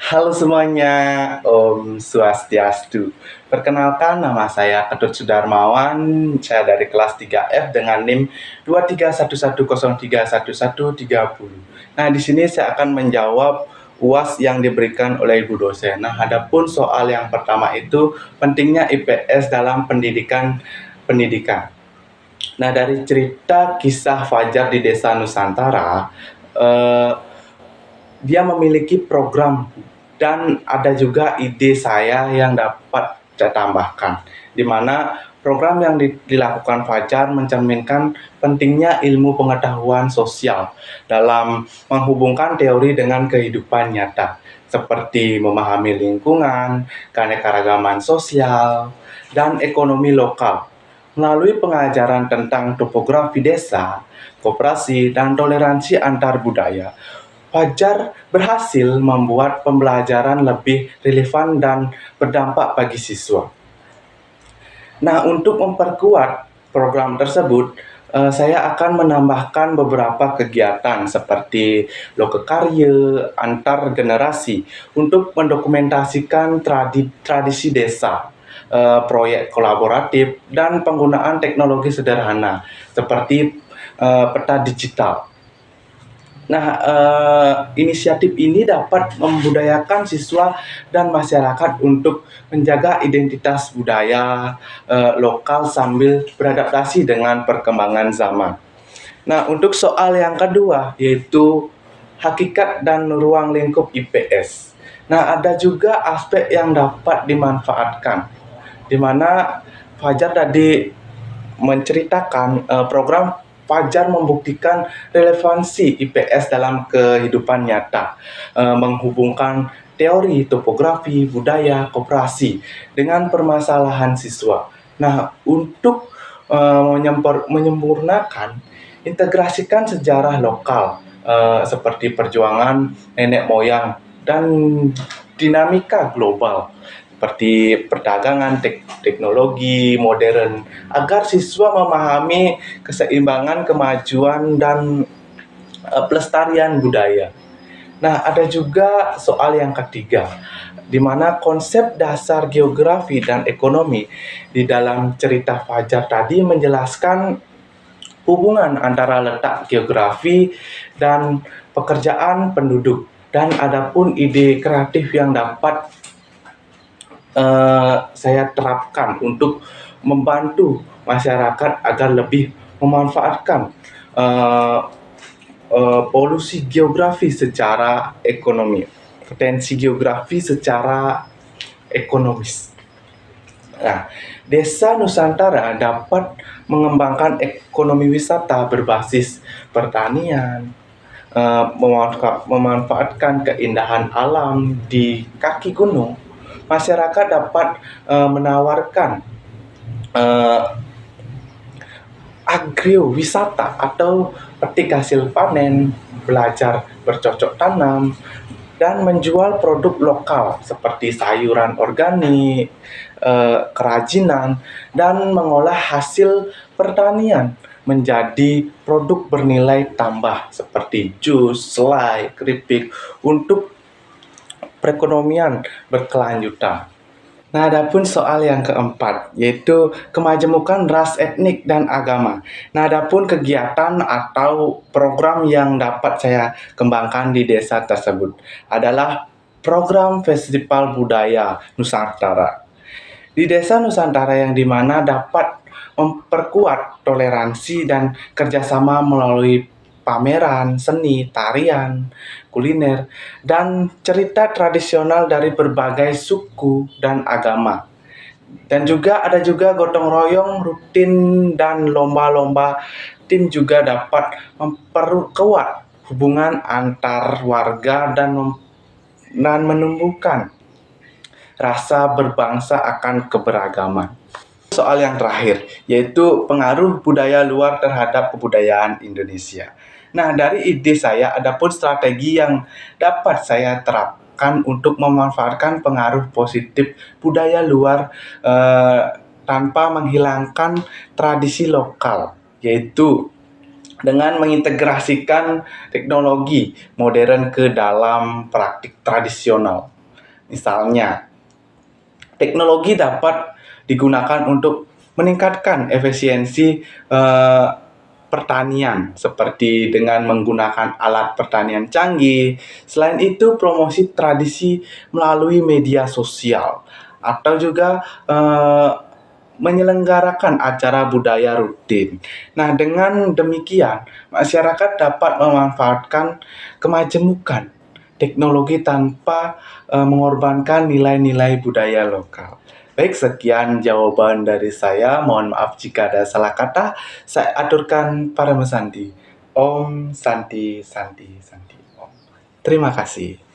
Halo semuanya, Om Swastiastu. Perkenalkan, nama saya Ketut Sudarmawan. Saya dari kelas 3F dengan NIM 2311031130. Nah, di sini saya akan menjawab UAS yang diberikan oleh ibu dosen. Nah, adapun soal yang pertama itu pentingnya IPS dalam pendidikan. Nah, dari cerita kisah Fajar di Desa Nusantara, eh, dia memiliki program dan ada juga ide saya yang dapat saya tambahkan, di mana program yang dilakukan Fajar mencerminkan pentingnya ilmu pengetahuan sosial dalam menghubungkan teori dengan kehidupan nyata, seperti memahami lingkungan, keanekaragaman sosial, dan ekonomi lokal. Melalui pengajaran tentang topografi desa, koperasi, dan toleransi antar budaya, Fajar berhasil membuat pembelajaran lebih relevan dan berdampak bagi siswa. Nah, untuk memperkuat program tersebut, saya akan menambahkan beberapa kegiatan seperti lokakarya antar generasi untuk mendokumentasikan tradisi desa, proyek kolaboratif, dan penggunaan teknologi sederhana seperti peta digital. Nah, inisiatif ini dapat membudayakan siswa dan masyarakat untuk menjaga identitas budaya lokal sambil beradaptasi dengan perkembangan zaman. Nah, untuk soal yang kedua, yaitu hakikat dan ruang lingkup IPS. Nah, ada juga aspek yang dapat dimanfaatkan, di mana Fajar tadi menceritakan program Fajar membuktikan relevansi IPS dalam kehidupan nyata, menghubungkan teori topografi, budaya, koperasi dengan permasalahan siswa. Nah, untuk menyempurnakan, integrasikan sejarah lokal seperti perjuangan nenek moyang dan dinamika global seperti perdagangan, teknologi modern, agar siswa memahami keseimbangan, kemajuan, dan pelestarian budaya. Nah, ada juga soal yang ketiga, di mana konsep dasar geografi dan ekonomi di dalam cerita Fajar tadi menjelaskan hubungan antara letak geografi dan pekerjaan penduduk. Dan adapun ide kreatif yang dapat saya terapkan untuk membantu masyarakat agar lebih memanfaatkan uh, polusi geografi secara ekonomi, potensi geografi secara ekonomis. Nah, Desa Nusantara dapat mengembangkan ekonomi wisata berbasis pertanian, memanfaatkan keindahan alam di kaki gunung. Masyarakat dapat menawarkan uh, agrowisata atau petik hasil panen, belajar bercocok tanam, dan menjual produk lokal seperti sayuran organik, kerajinan, dan mengolah hasil pertanian menjadi produk bernilai tambah seperti jus, selai, keripik untuk perekonomian berkelanjutan. Nah, adapun soal yang keempat, yaitu kemajemukan ras, etnik, dan agama. Nah, adapun kegiatan atau program yang dapat saya kembangkan di desa tersebut adalah program Festival Budaya Nusantara. Di desa Nusantara yang dimana dapat memperkuat toleransi dan kerjasama melalui pameran, seni, tarian, kuliner, dan cerita tradisional dari berbagai suku dan agama. Dan juga ada juga gotong royong rutin dan lomba-lomba tim juga dapat memperkuat hubungan antar warga dan menumbuhkan rasa berbangsa akan keberagaman. Soal yang terakhir, yaitu pengaruh budaya luar terhadap kebudayaan Indonesia. Nah, dari ide saya, ada pun strategi yang dapat saya terapkan untuk memanfaatkan pengaruh positif budaya luar tanpa menghilangkan tradisi lokal, yaitu dengan mengintegrasikan teknologi modern ke dalam praktik tradisional. Misalnya, teknologi dapat digunakan untuk meningkatkan efisiensi pertanian, seperti dengan menggunakan alat pertanian canggih. Selain itu, promosi tradisi melalui media sosial atau juga menyelenggarakan acara budaya rutin. Nah, dengan demikian, masyarakat dapat memanfaatkan kemajemukan teknologi tanpa mengorbankan nilai-nilai budaya lokal. Baik, sekian jawaban dari saya. Mohon maaf jika ada salah kata. Saya aturkan para Santi. Om Santi Santi Santi Om. Terima kasih.